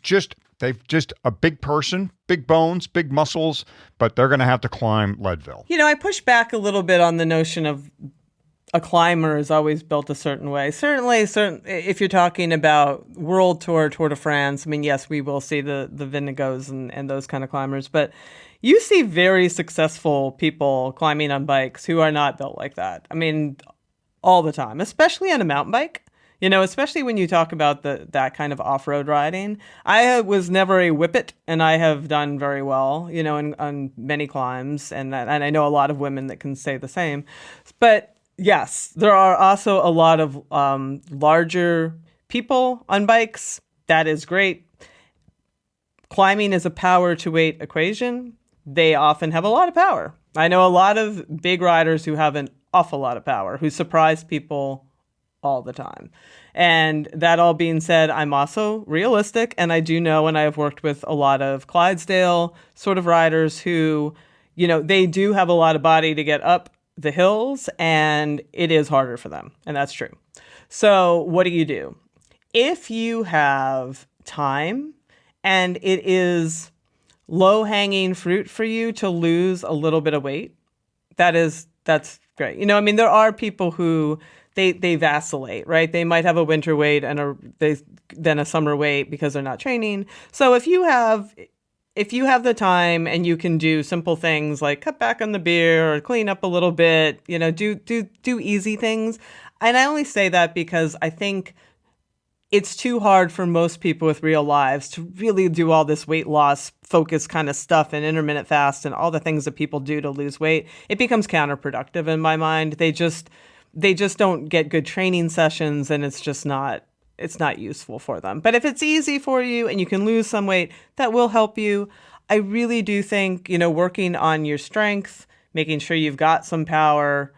Speaker 2: they've just a big person, big bones, big muscles, but they're going to have to climb Leadville?
Speaker 3: I push back a little bit on the notion of a climber is always built a certain way. Certainly, if you're talking about World Tour, Tour de France, I mean, yes, we will see the Vingegaards and those kind of climbers, but you see very successful people climbing on bikes who are not built like that. I mean, all the time, especially on a mountain bike. Especially when you talk about that kind of off-road riding. I was never a whippet, and I have done very well, on many climbs, and I know a lot of women that can say the same. But yes, there are also a lot of larger people on bikes. That is great. Climbing is a power to weight equation. They often have a lot of power. I know a lot of big riders who have an awful lot of power, who surprise people all the time. And that all being said, I'm also realistic, and I do know, and I have worked with a lot of Clydesdale sort of riders who, they do have a lot of body to get up the hills, and it is harder for them, and that's true. So what do? If you have time and it is low-hanging fruit for you to lose a little bit of weight, that's great. You know, I mean, there are people who they vacillate, right? They might have a winter weight and then a summer weight because they're not training. So if you have the time and you can do simple things like cut back on the beer or clean up a little bit, you know, do easy things. And I only say that because I think it's too hard for most people with real lives to really do all this weight loss focus kind of stuff and intermittent fast and all the things that people do to lose weight. It becomes counterproductive in my mind. They just don't get good training sessions, and it's not useful for them. But if it's easy for you and you can lose some weight, that will help you. I really do think, you know, working on your strength, making sure you've got some power,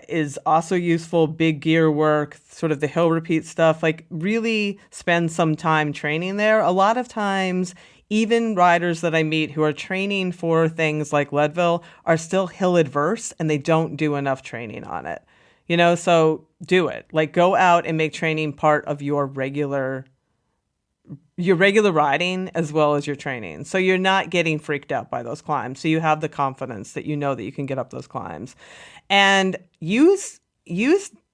Speaker 3: is also useful. Big gear work, sort of the hill repeat stuff, like really spend some time training there. A lot of times, even riders that I meet who are training for things like Leadville are still hill adverse and they don't do enough training on it. You know, so do it. Like, go out and make training part of your regular riding as well as your training. So you're not getting freaked out by those climbs. So you have the confidence that you know that you can get up those climbs. And use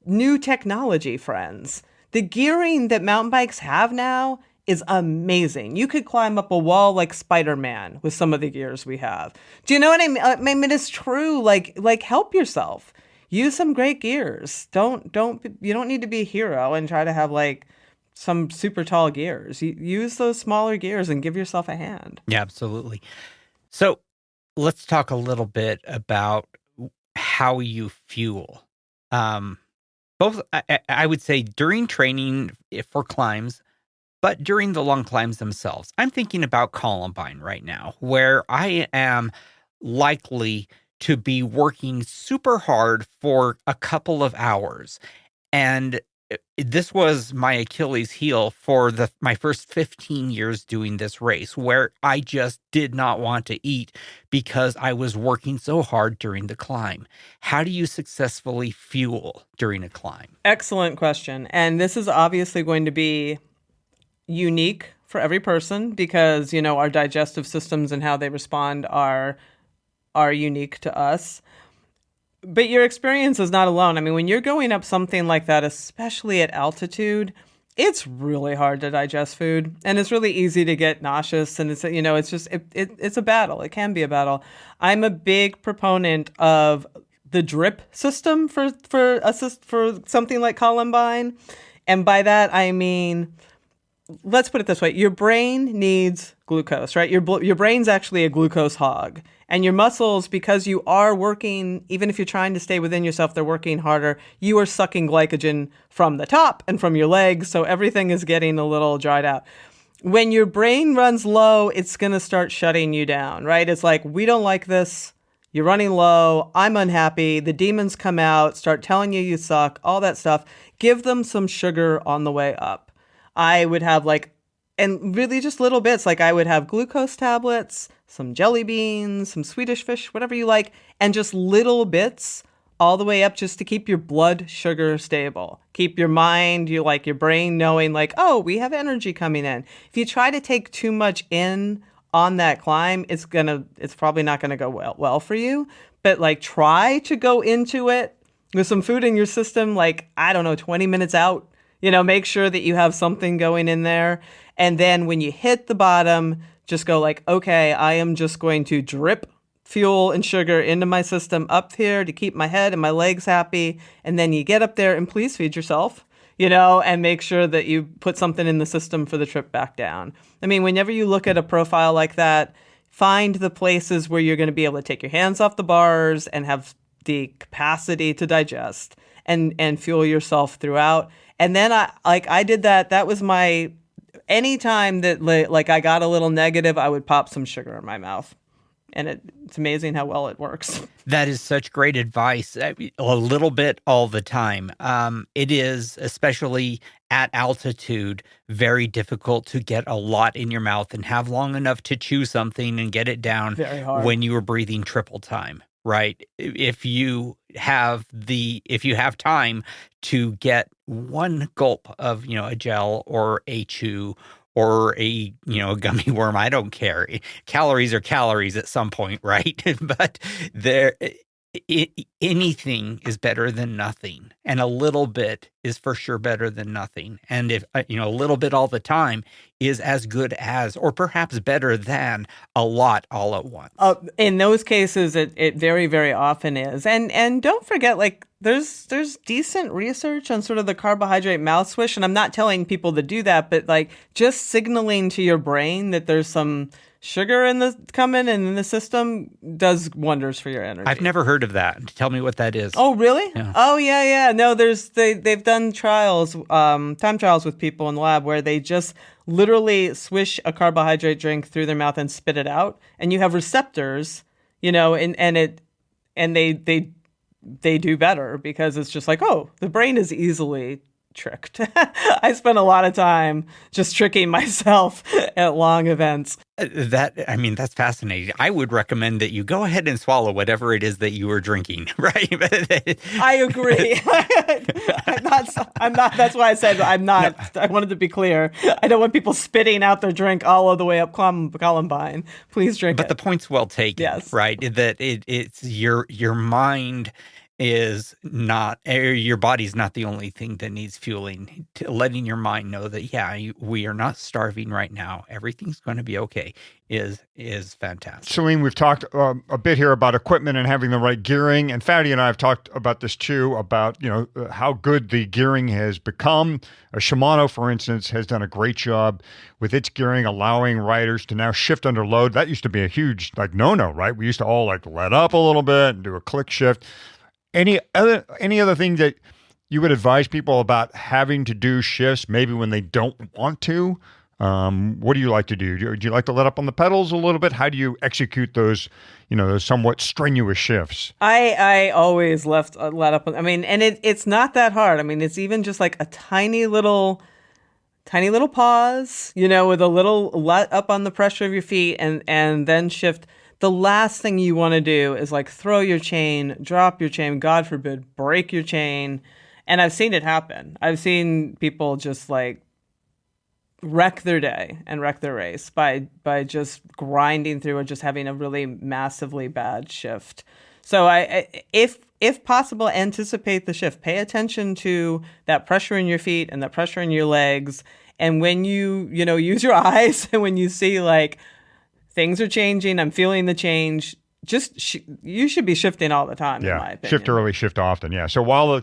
Speaker 3: new technology, friends. The gearing that mountain bikes have now is amazing. You could climb up a wall like Spider-Man with some of the gears we have. Do you know what I mean? I mean, it's true. Like help yourself. Use some great gears. You don't need to be a hero and try to have like some super tall gears. Use those smaller gears and give yourself a hand.
Speaker 1: Yeah, absolutely. So let's talk a little bit about how you fuel. Both, I would say during training for climbs, but during the long climbs themselves. I'm thinking about Columbine right now, where I am likely to be working super hard for a couple of hours. And this was my Achilles heel for my first 15 years doing this race, where I just did not want to eat because I was working so hard during the climb. How do you successfully fuel during a climb?
Speaker 3: Excellent question. And this is obviously going to be unique for every person because, you know, our digestive systems and how they respond are unique to us. But your experience is not alone. I mean, when you're going up something like that, especially at altitude, it's really hard to digest food, and it's really easy to get nauseous. And it's, you know, it's just it's a battle. It can be a battle. I'm a big proponent of the drip system for something like Columbine, and by that I mean, let's put it this way: your brain needs glucose, right? Your brain's actually a glucose hog. And your muscles, because you are working, even if you're trying to stay within yourself, they're working harder. You are sucking glycogen from the top and from your legs, so everything is getting a little dried out. When your brain runs low, it's going to start shutting you down, right? It's like, we don't like this. You're running low. I'm unhappy. The demons come out, start telling you suck, all that stuff. Give them some sugar on the way up. I would have and really just little bits. Like, I would have glucose tablets, some jelly beans, some Swedish fish, whatever you like, and just little bits all the way up just to keep your blood sugar stable. Keep your mind, your brain knowing like, oh, we have energy coming in. If you try to take too much in on that climb, it's probably not gonna go well for you. But like, try to go into it with some food in your system, 20 minutes out. You know, make sure that you have something going in there. And then when you hit the bottom, just go like, okay, I am just going to drip fuel and sugar into my system up here to keep my head and my legs happy. And then you get up there and please feed yourself, you know, and make sure that you put something in the system for the trip back down. I mean, whenever you look at a profile like that, find the places where you're going to be able to take your hands off the bars and have the capacity to digest and fuel yourself throughout. And then I did that. That was my, anytime that I got a little negative, I would pop some sugar in my mouth. And it's amazing how well it works.
Speaker 1: That is such great advice. A little bit all the time. It is, especially at altitude, very difficult to get a lot in your mouth and have long enough to chew something and get it down when you are breathing triple time. Right. If you have time to get one gulp of, a gel or a chew or a gummy worm, I don't care. Calories are calories at some point, right? But anything is better than nothing, and a little bit is for sure better than nothing. And if a little bit all the time is as good as, or perhaps better than, a lot all at once.
Speaker 3: In those cases, it very, very often is. And don't forget, like, there's decent research on sort of the carbohydrate mouth swish, and I'm not telling people to do that, but like just signaling to your brain that there's some sugar coming in the system does wonders for your energy.
Speaker 1: I've never heard of that. Tell me what that is.
Speaker 3: Oh, really?
Speaker 1: Yeah.
Speaker 3: Oh, yeah. No, they've done trials, time trials with people in the lab where they just literally swish a carbohydrate drink through their mouth and spit it out, and you have receptors, and they do better because it's just like, oh, the brain is easily tricked. I spent a lot of time just tricking myself at long events.
Speaker 1: That's fascinating. I would recommend that you go ahead and swallow whatever it is that you were drinking, right?
Speaker 3: I agree. I'm not, that's why I said I'm not. No. I wanted to be clear. I don't want people spitting out their drink all the way up columbine. Please drink it.
Speaker 1: But the point's well taken,
Speaker 3: yes.
Speaker 1: Right? That it's your mind is not, your body's not the only thing that needs fueling. Letting your mind know that, we are not starving right now. Everything's going to be okay is fantastic.
Speaker 2: Selene, we've talked a bit here about equipment and having the right gearing. And Fatty and I have talked about this too, about, how good the gearing has become. Shimano, for instance, has done a great job with its gearing, allowing riders to now shift under load. That used to be a huge, no-no, right? We used to all let up a little bit and do a click shift. Any other thing that you would advise people about having to do shifts, maybe when they don't want to? What do you like to do? Do you like to let up on the pedals a little bit? How do you execute those, those somewhat strenuous shifts?
Speaker 3: I always let up. And it's not that hard. It's even just like a tiny little pause, with a little let up on the pressure of your feet and then shift. The last thing you want to do is throw your chain, drop your chain, God forbid, break your chain. And I've seen it happen. I've seen people just wreck their day and wreck their race by just grinding through or just having a really massively bad shift. So if possible, anticipate the shift. Pay attention to that pressure in your feet and that pressure in your legs. And when you use your eyes and when you see things are changing, I'm feeling the change, you should be shifting all the time, in my opinion.
Speaker 2: Shift early, shift often, yeah. So while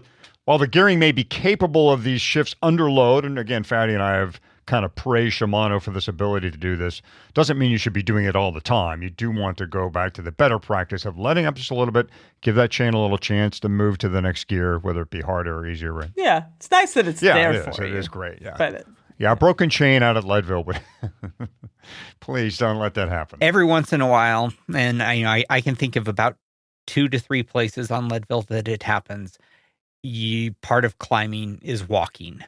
Speaker 2: the gearing may be capable of these shifts under load, and again, Fatty and I have kind of praised Shimano for this ability to do this, doesn't mean you should be doing it all the time. You do want to go back to the better practice of letting up just a little bit, give that chain a little chance to move to the next gear, whether it be harder or easier. Right?
Speaker 3: Yeah, it's nice that it's there for you.
Speaker 2: It is great, yeah.
Speaker 3: But
Speaker 2: a broken chain out at Leadville, but please don't let that happen.
Speaker 1: Every once in a while, and I can think of about 2 to 3 places on Leadville that it happens. Part of climbing is walking.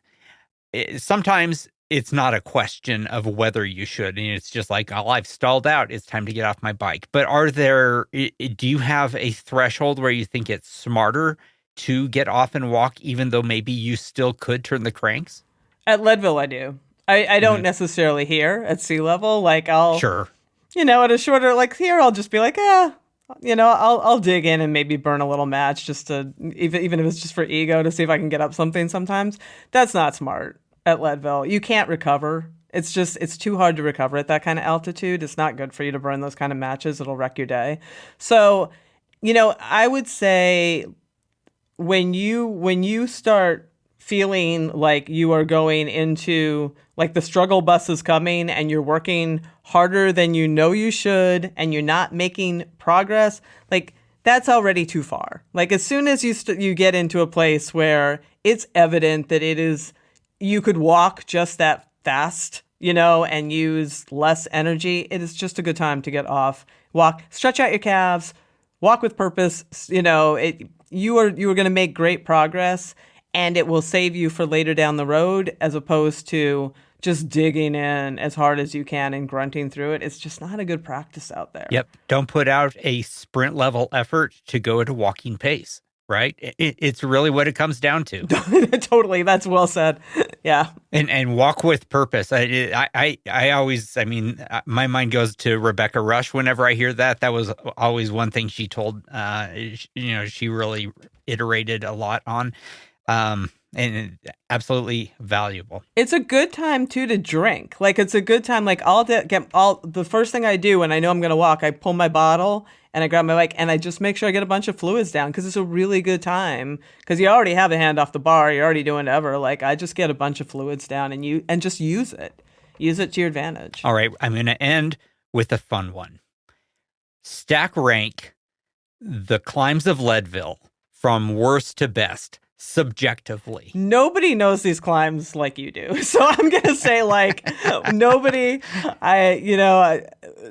Speaker 1: Sometimes it's not a question of whether you should, and it's just I've stalled out. It's time to get off my bike. But do you have a threshold where you think it's smarter to get off and walk, even though maybe you still could turn the cranks?
Speaker 3: At Leadville, I do. I don't necessarily here at sea level. I'll
Speaker 1: sure,
Speaker 3: at a shorter here, I'll just be I'll dig in and maybe burn a little match just to even if it's just for ego to see if I can get up something. Sometimes that's not smart at Leadville. You can't recover. It's too hard to recover at that kind of altitude. It's not good for you to burn those kind of matches. It'll wreck your day. So, I would say when you start feeling like you are going into the struggle bus is coming and you're working harder than you should and you're not making progress, that's already too far. As soon as you get into a place where it's evident that you could walk just that fast, and use less energy, it is just a good time to get off, walk, stretch out your calves, walk with purpose. You are going to make great progress. And it will save you for later down the road, as opposed to just digging in as hard as you can and grunting through it. It's just not a good practice out there.
Speaker 1: Yep. Don't put out a sprint level effort to go at a walking pace, right? It's really what it comes down to.
Speaker 3: Totally. That's well said. Yeah.
Speaker 1: And walk with purpose. I always, I mean, my mind goes to Rebecca Rush whenever I hear that. That was always one thing she told, she really iterated a lot on, and absolutely valuable.
Speaker 3: It's a good time too to drink. Like it's a good time. Like the first thing I do when I know I'm going to walk, I pull my bottle and I grab my bike and I just make sure I get a bunch of fluids down because it's a really good time. Because you already have a hand off the bar, you're already doing whatever. Like I just get a bunch of fluids down and just use it to your advantage.
Speaker 1: All right, I'm going to end with a fun one. Stack rank the climbs of Leadville from worst to best. Subjectively,
Speaker 3: nobody knows these climbs like you do, so I'm gonna say like nobody.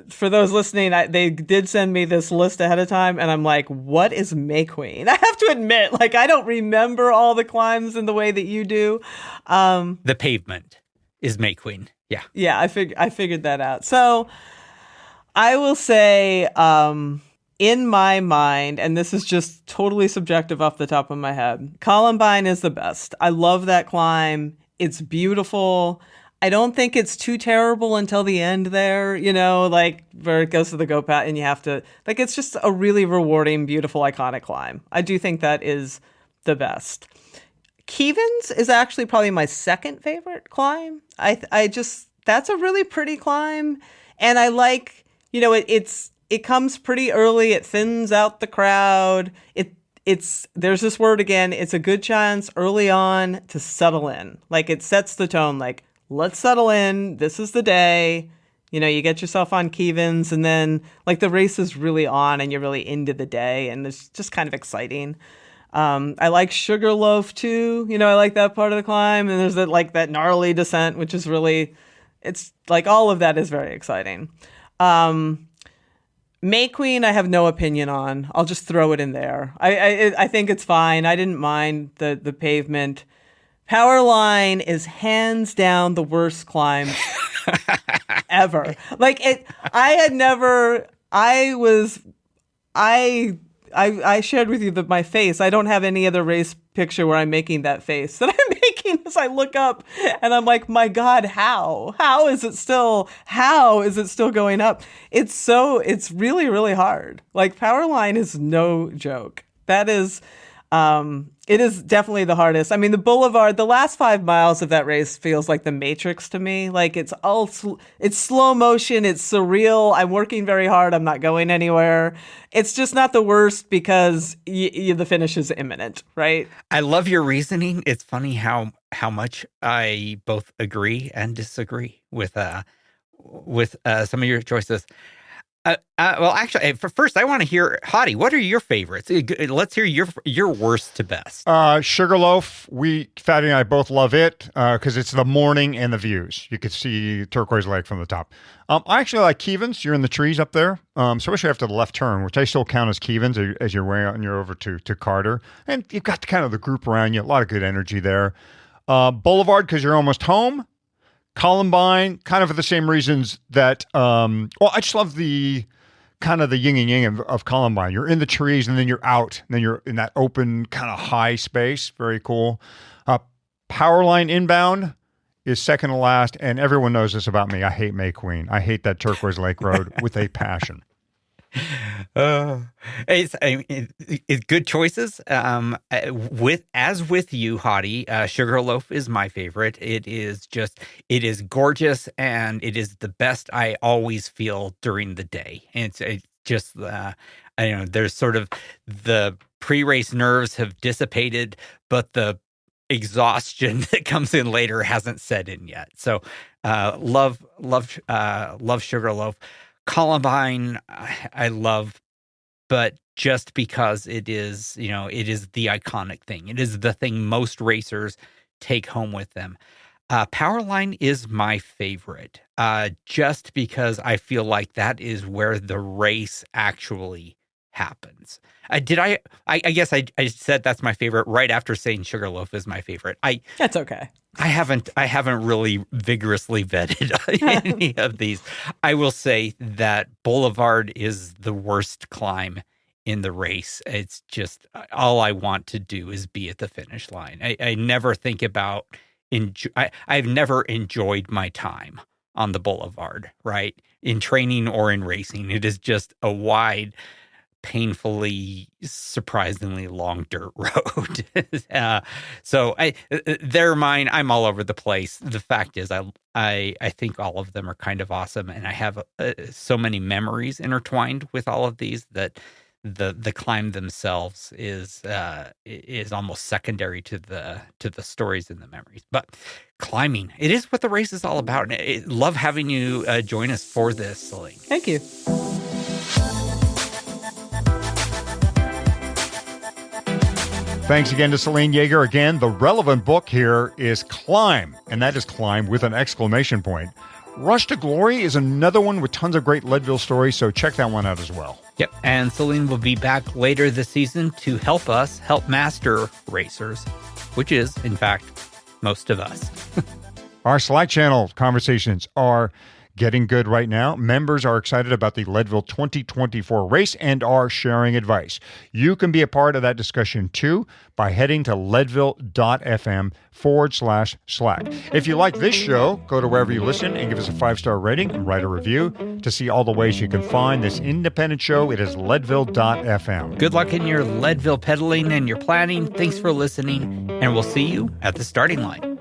Speaker 3: For those listening, they did send me this list ahead of time, and I'm like, what is May Queen? I have to admit, like I don't remember all the climbs in the way that you do.
Speaker 1: The pavement is May Queen. Yeah,
Speaker 3: I figured that out. So I will say, in my mind, and this is just totally subjective off the top of my head, Columbine is the best. I love that climb. It's beautiful. I don't think it's too terrible until the end there, like where it goes to the goat path and you have to, like, it's just a really rewarding, beautiful, iconic climb. I do think that is the best. Keevan's is actually probably my second favorite climb. That's a really pretty climb. And I like, it comes pretty early. It thins out the crowd. There's this word again. It's a good chance early on to settle in. Like it sets the tone. Like let's settle in. This is the day. You get yourself on Keevan's, and then like the race is really on, and you're really into the day, and it's just kind of exciting. I like Sugarloaf too. I like that part of the climb, and there's that gnarly descent, which is really, it's like all of that is very exciting. May Queen, I have no opinion on. I'll just throw it in there. I think it's fine. I didn't mind the pavement. Powerline is hands down the worst climb ever. Like it, I shared with you my face. I don't have any other race picture where I'm making that face that I'm making as I look up and I'm like, my God, how is it still going up? It's really, really hard. Like Powerline is no joke. That is, it is definitely the hardest. I mean, the Boulevard, the last 5 miles of that race feels like the Matrix to me. Like it's slow motion. It's surreal. I'm working very hard. I'm not going anywhere. It's just not the worst because the finish is imminent, right?
Speaker 1: I love your reasoning. It's funny how much I both agree and disagree with some of your choices. Well, actually, first, I want to hear, Hottie, what are your favorites? Let's hear your worst to best.
Speaker 2: Sugarloaf. Fatty and I both love it because it's the morning and the views. You could see Turquoise Lake from the top. I actually like Keevan's. You're in the trees up there, especially after the left turn, which I still count as Keevan's as you're way out and you're over to Carter. And you've got kind of the group around you. A lot of good energy there. Boulevard, because you're almost home. Columbine, kind of for the same reasons that, I just love the kind of the yin and yang of Columbine. You're in the trees and then you're out, and then you're in that open kind of high space. Very cool. Powerline inbound is second to last, and everyone knows this about me. I hate May Queen. I hate that Turquoise Lake Road with a passion.
Speaker 1: It's good choices. With you, Hottie, Sugarloaf is my favorite. It is gorgeous, and it is the best I always feel during the day. And it's just there's sort of the pre-race nerves have dissipated, but the exhaustion that comes in later hasn't set in yet. So love Sugarloaf. Columbine, I love, but just because it is the iconic thing. It is the thing most racers take home with them. Powerline is my favorite, just because I feel like that is where the race actually happens. I guess I said that's my favorite right after saying Sugarloaf is my favorite.
Speaker 3: That's okay.
Speaker 1: I haven't really vigorously vetted any of these. I will say that Boulevard is the worst climb in the race. It's just all I want to do is be at the finish line. I never think about I've never enjoyed my time on the boulevard, right? In training or in racing. It is just a wide, painfully, surprisingly long dirt road. So they're mine. I'm all over the place. The fact is, I think all of them are kind of awesome, and I have so many memories intertwined with all of these that the climb themselves is almost secondary to the stories and the memories. But climbing, it is what the race is all about. And I love having you join us for this, Selene.
Speaker 3: Thank you.
Speaker 2: Thanks again to Selene Yeager. Again, the relevant book here is Climb, and that is climb with an exclamation point. Rush to Glory is another one with tons of great Leadville stories, so check that one out as well.
Speaker 1: Yep, and Selene will be back later this season to help master racers, which is, in fact, most of us.
Speaker 2: Our Slack channel conversations are getting good right now. Members are excited about the Leadville 2024 race and are sharing advice. You can be a part of that discussion too by heading to leadville.fm/Slack. If you like this show, go to wherever you listen and give us a 5-star rating and write a review. To see all the ways you can find this independent show, it is leadville.fm.
Speaker 1: Good luck in your Leadville pedaling and your planning. Thanks for listening, and we'll see you at the starting line.